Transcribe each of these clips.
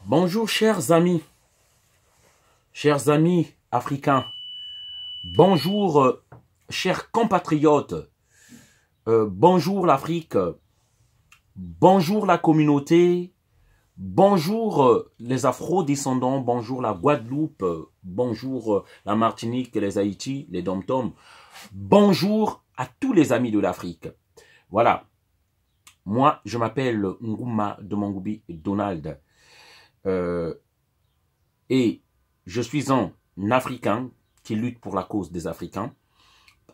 Bonjour chers amis africains, bonjour chers compatriotes, bonjour l'Afrique, bonjour la communauté, bonjour les afro-descendants, bonjour la Guadeloupe, bonjour la Martinique, les Haïti, les Dom-Tom, bonjour à tous les amis de l'Afrique. Voilà, moi je m'appelle Ngouma de Mangoubi Donald. Et je suis un Africain qui lutte pour la cause des Africains,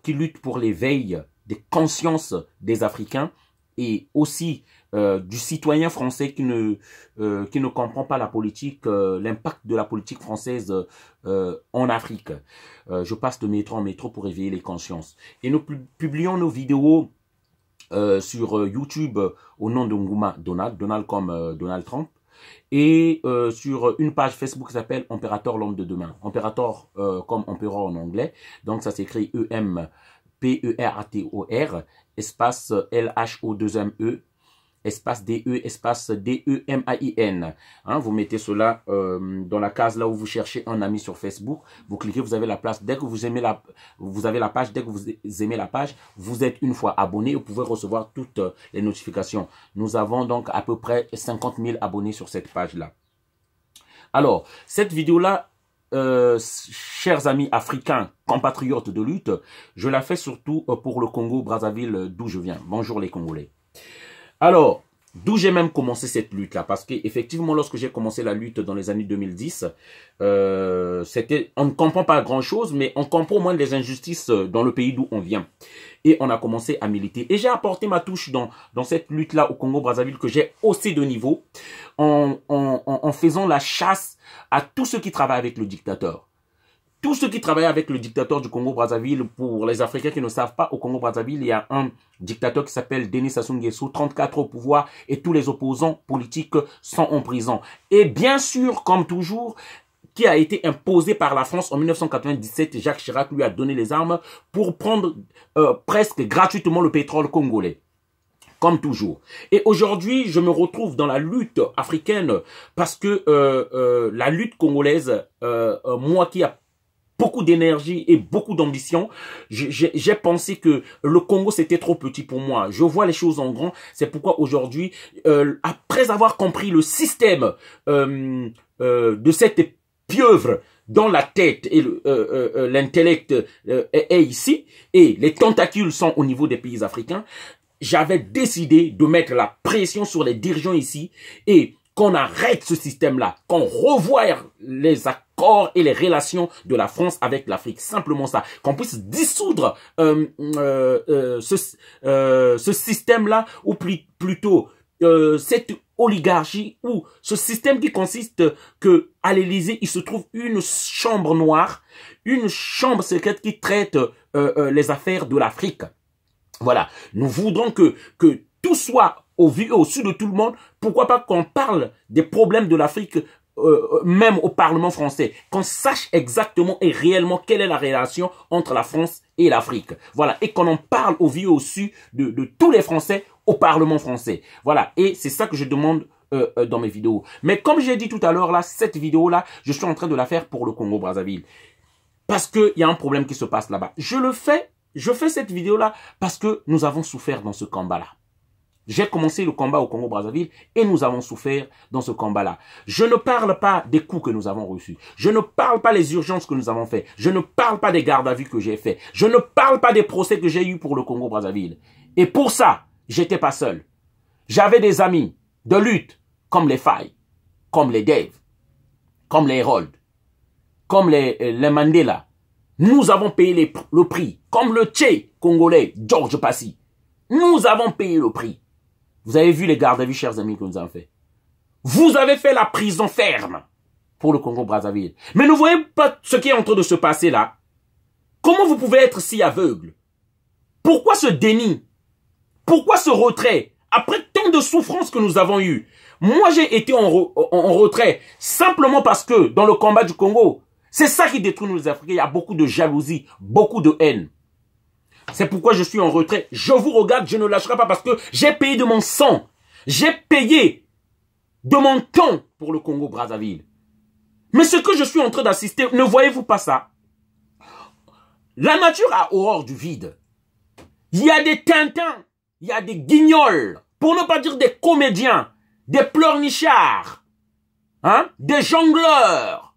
qui lutte pour l'éveil des consciences des Africains et aussi du citoyen français qui ne comprend pas la politique, l'impact de la politique française en Afrique. Je passe de métro en métro pour éveiller les consciences. Et nous publions nos vidéos sur YouTube au nom de Ngouma Donald, Donald comme Donald Trump. Et sur une page Facebook qui s'appelle Impérator l'homme de demain. Impérator comme empereur en anglais. Donc ça s'écrit E-M-P-E-R-A-T-O-R, espace L-H-O-2-M-E, espace D-E, espace D-E-M-A-I-N. Hein, vous mettez cela dans la case là où vous cherchez un ami sur Facebook. Vous cliquez, vous avez la place. Dès que vous aimez vous avez la page, dès que vous aimez la page, vous êtes une fois abonné, vous pouvez recevoir toutes les notifications. Nous avons donc à peu près 50 000 abonnés sur cette page là. Alors, cette vidéo là, chers amis africains, compatriotes de lutte, je la fais surtout pour le Congo, Brazzaville, d'où je viens. Bonjour les Congolais. Alors, d'où j'ai même commencé cette lutte-là, parce qu'effectivement, lorsque j'ai commencé la lutte dans les années 2010, on ne comprend pas grand-chose, mais on comprend au moins les injustices dans le pays d'où on vient. Et on a commencé à militer. Et j'ai apporté ma touche dans cette lutte-là au Congo-Brazzaville que j'ai haussé de niveau en faisant la chasse à tous ceux qui travaillent avec le dictateur. Tous ceux qui travaillent avec le dictateur du Congo-Brazzaville, pour les Africains qui ne savent pas, au Congo-Brazzaville, il y a un dictateur qui s'appelle Denis Sassou Nguesso, 34 au pouvoir, et tous les opposants politiques sont en prison. Et bien sûr, comme toujours, qui a été imposé par la France en 1997, Jacques Chirac lui a donné les armes pour prendre presque gratuitement le pétrole congolais. Comme toujours. Et aujourd'hui, je me retrouve dans la lutte africaine parce que la lutte congolaise, moi qui a beaucoup d'énergie et beaucoup d'ambition, j'ai pensé que le Congo c'était trop petit pour moi. Je vois les choses en grand. C'est pourquoi aujourd'hui, après avoir compris le système de cette pieuvre dans la tête et l'intellect est ici et les tentacules sont au niveau des pays africains, j'avais décidé de mettre la pression sur les dirigeants ici et qu'on arrête ce système-là, qu'on revoie les accords et les relations de la France avec l'Afrique. Simplement ça. Qu'on puisse dissoudre ce système-là, ou plutôt cette oligarchie, ou ce système qui consiste que à l'Élysée, il se trouve une chambre noire, une chambre secrète qui traite les affaires de l'Afrique. Voilà. Nous voudrons que tout soit au vu et au su de tout le monde. Pourquoi pas qu'on parle des problèmes de l'Afrique même au Parlement français, qu'on sache exactement et réellement quelle est la relation entre la France et l'Afrique. Voilà, et qu'on en parle au vu et au su de tous les Français au Parlement français. Voilà, et c'est ça que je demande dans mes vidéos. Mais comme j'ai dit tout à l'heure, là, cette vidéo-là, je suis en train de la faire pour le Congo-Brazzaville. Parce qu'il y a un problème qui se passe là-bas. Je fais cette vidéo-là parce que nous avons souffert dans ce combat-là. J'ai commencé le combat au Congo-Brazzaville et nous avons souffert dans ce combat-là. Je ne parle pas des coups que nous avons reçus. Je ne parle pas des urgences que nous avons fait. Je ne parle pas des gardes à vue que j'ai fait. Je ne parle pas des procès que j'ai eus pour le Congo-Brazzaville. Et pour ça, j'étais pas seul. J'avais des amis de lutte comme les Faye, comme les Dave, comme les Herold, comme les Mandela. Nous avons payé le prix, comme le Tché congolais Georges Passy. Nous avons payé le prix. Vous avez vu les gardes à vue, chers amis, que nous avons fait. Vous avez fait la prison ferme pour le Congo-Brazzaville. Mais ne voyez pas ce qui est en train de se passer là. Comment vous pouvez être si aveugle? Pourquoi ce déni? Pourquoi ce retrait? Après tant de souffrances que nous avons eues. Moi, j'ai été en retrait simplement parce que dans le combat du Congo, c'est ça qui détruit nous les Africains. Il y a beaucoup de jalousie, beaucoup de haine. C'est pourquoi je suis en retrait. Je vous regarde, je ne lâcherai pas parce que j'ai payé de mon sang. J'ai payé de mon temps pour le Congo-Brazzaville. Mais ce que je suis en train d'assister, ne voyez-vous pas ça? La nature a horreur du vide. Il y a des tintins, il y a des guignols, pour ne pas dire des comédiens, des pleurnichards, hein, des jongleurs,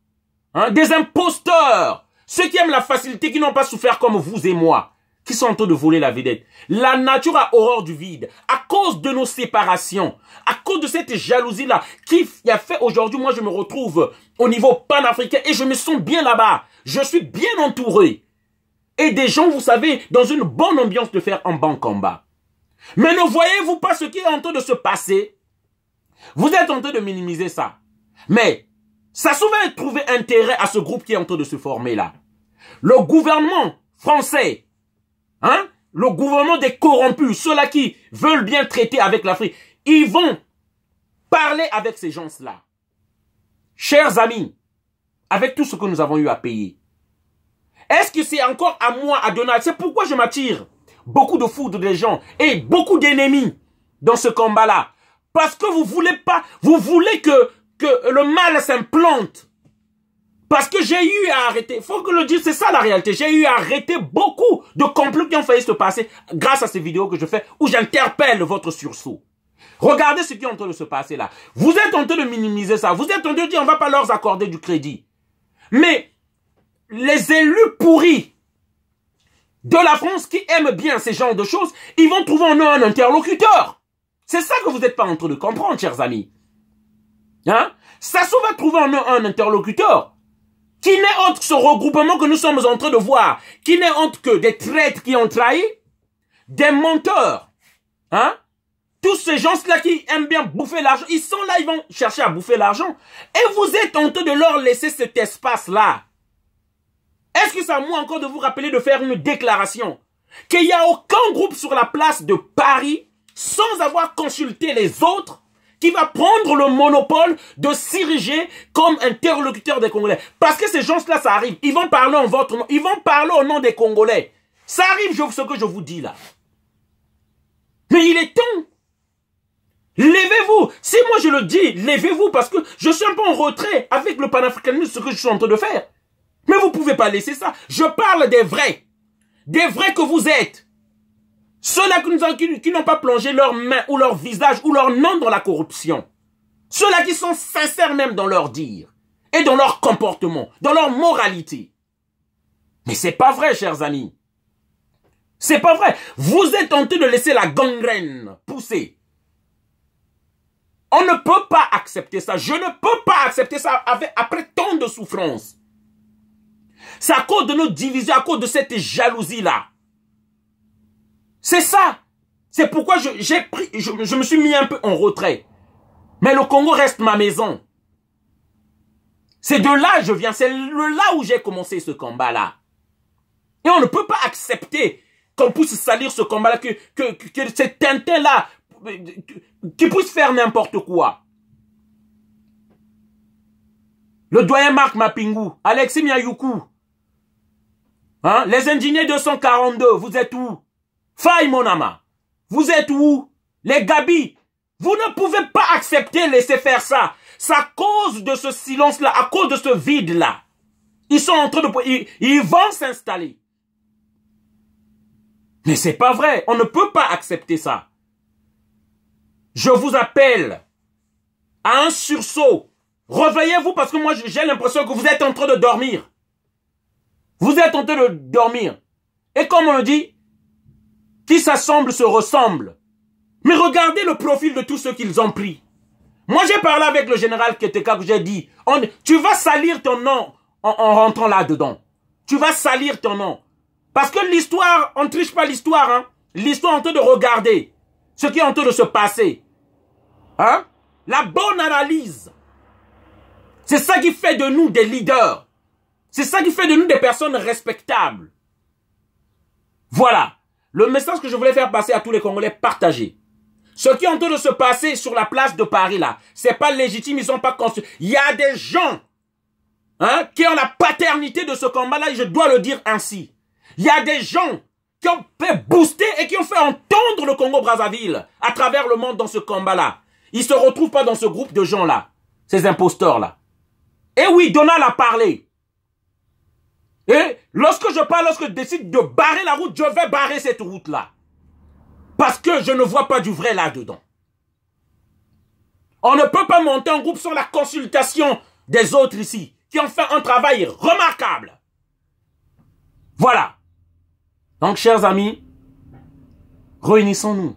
hein, des imposteurs, ceux qui aiment la facilité, qui n'ont pas souffert comme vous et moi, qui sont en train de voler la vedette. La nature a horreur du vide. À cause de nos séparations, à cause de cette jalousie-là, qui a fait aujourd'hui, moi je me retrouve au niveau panafricain et je me sens bien là-bas. Je suis bien entouré. Et des gens, vous savez, dans une bonne ambiance de faire un bon combat. Mais ne voyez-vous pas ce qui est en train de se passer? Vous êtes en train de minimiser ça. Mais ça a souvent trouvé intérêt à ce groupe qui est en train de se former là. Le gouvernement français, hein, le gouvernement des corrompus, ceux-là qui veulent bien traiter avec l'Afrique, ils vont parler avec ces gens-là. Chers amis, avec tout ce que nous avons eu à payer, est-ce que c'est encore à moi à donner? C'est pourquoi je m'attire beaucoup de foudre des gens et beaucoup d'ennemis dans ce combat-là. Parce que vous voulez pas, vous voulez que le mal s'implante. Parce que j'ai eu à arrêter, faut que le dire, c'est ça la réalité. J'ai eu à arrêter beaucoup de complots qui ont failli se passer grâce à ces vidéos que je fais où j'interpelle votre sursaut. Regardez ce qui est en train de se passer là. Vous êtes en train de minimiser ça. Vous êtes en train de dire on va pas leur accorder du crédit. Mais les élus pourris de la France qui aiment bien ces genres de choses, ils vont trouver en eux un interlocuteur. C'est ça que vous n'êtes pas en train de comprendre, chers amis. Hein? Sassou va trouver en eux un interlocuteur qui n'est autre que ce regroupement que nous sommes en train de voir, qui n'est autre que des traîtres qui ont trahi, des menteurs. Hein? Tous ces gens-là qui aiment bien bouffer l'argent, ils sont là, ils vont chercher à bouffer l'argent. Et vous êtes en train de leur laisser cet espace-là. Est-ce que c'est à moi encore de vous rappeler de faire une déclaration qu'il n'y a aucun groupe sur la place de Paris, sans avoir consulté les autres, qui va prendre le monopole de s'ériger comme interlocuteur des Congolais? Parce que ces gens-là, ça arrive. Ils vont parler en votre nom. Ils vont parler au nom des Congolais. Ça arrive, ce que je vous dis là. Mais il est temps. Levez-vous. Si moi je le dis, levez-vous parce que je suis un peu en retrait avec le panafricanisme, ce que je suis en train de faire. Mais vous ne pouvez pas laisser ça. Je parle des vrais. Des vrais que vous êtes. Ceux-là qui n'ont pas plongé leurs mains ou leur visage ou leur nom dans la corruption. Ceux-là qui sont sincères même dans leur dire. Et dans leur comportement. Dans leur moralité. Mais c'est pas vrai, chers amis. C'est pas vrai. Vous êtes en train de laisser la gangrène pousser. On ne peut pas accepter ça. Je ne peux pas accepter ça après tant de souffrances. C'est à cause de nos divisions, à cause de cette jalousie-là. C'est ça. C'est pourquoi je me suis mis un peu en retrait. Mais le Congo reste ma maison. C'est de là que je viens. C'est là où j'ai commencé ce combat-là. Et on ne peut pas accepter qu'on puisse salir ce combat-là, que ces Tintins-là, qui puissent faire n'importe quoi. Le doyen Marc Mapingu, Alexis Miayoukou, hein? Les ingénieurs 242, vous êtes où? Faye Monama, vous êtes où? Les Gabi, vous ne pouvez pas accepter, laisser faire ça. C'est à cause de ce silence-là, à cause de ce vide-là. Ils sont en train de... Ils vont s'installer. Mais c'est pas vrai, on ne peut pas accepter ça. Je vous appelle à un sursaut. Réveillez-vous parce que moi j'ai l'impression que vous êtes en train de dormir. Vous êtes en train de dormir. Et comme on dit, qui s'assemble se ressemble. Mais regardez le profil de tous ceux qu'ils ont pris. Moi j'ai parlé avec le général Keteka que j'ai dit, tu vas salir ton nom en rentrant là-dedans. Tu vas salir ton nom. Parce que l'histoire, on ne triche pas l'histoire. Hein? L'histoire est en train de regarder ce qui est en train de se passer. Hein? La bonne analyse. C'est ça qui fait de nous des leaders. C'est ça qui fait de nous des personnes respectables. Voilà. Le message que je voulais faire passer à tous les Congolais, partagez. Ce qui est en train de se passer sur la place de Paris là, c'est pas légitime, ils sont pas conscients. Il y a des gens hein, qui ont la paternité de ce combat-là, et je dois le dire ainsi. Il y a des gens qui ont fait booster et qui ont fait entendre le Congo-Brazzaville à travers le monde dans ce combat-là. Ils ne se retrouvent pas dans ce groupe de gens-là, ces imposteurs-là. Et oui, Donald a parlé. Et lorsque je décide de barrer la route, je vais barrer cette route-là. Parce que je ne vois pas du vrai là-dedans. On ne peut pas monter un groupe sans la consultation des autres ici, qui ont fait un travail remarquable. Voilà. Donc, chers amis, réunissons-nous.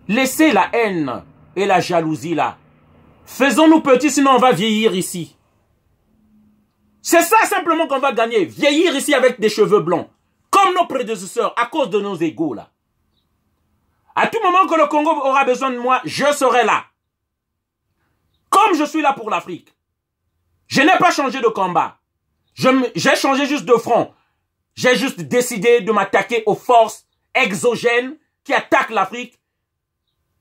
Laissez la haine et la jalousie là. Faisons-nous petits, sinon on va vieillir ici. C'est ça simplement qu'on va gagner. Vieillir ici avec des cheveux blancs. Comme nos prédécesseurs, à cause de nos égos là. À tout moment que le Congo aura besoin de moi, je serai là. Comme je suis là pour l'Afrique. Je n'ai pas changé de combat. J'ai changé juste de front. J'ai juste décidé de m'attaquer aux forces exogènes qui attaquent l'Afrique.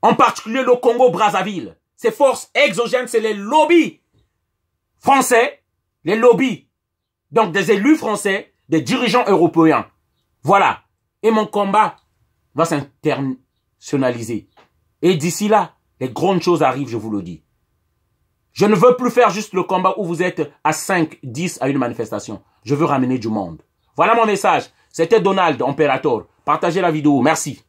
En particulier le Congo-Brazzaville. Ces forces exogènes, c'est les lobbies français. Les lobbies. Donc des élus français, des dirigeants européens. Voilà. Et mon combat va s'internationaliser. Et d'ici là, les grandes choses arrivent, je vous le dis. Je ne veux plus faire juste le combat où vous êtes à 5, 10 à une manifestation. Je veux ramener du monde. Voilà mon message. C'était Donald, Imperator. Partagez la vidéo. Merci.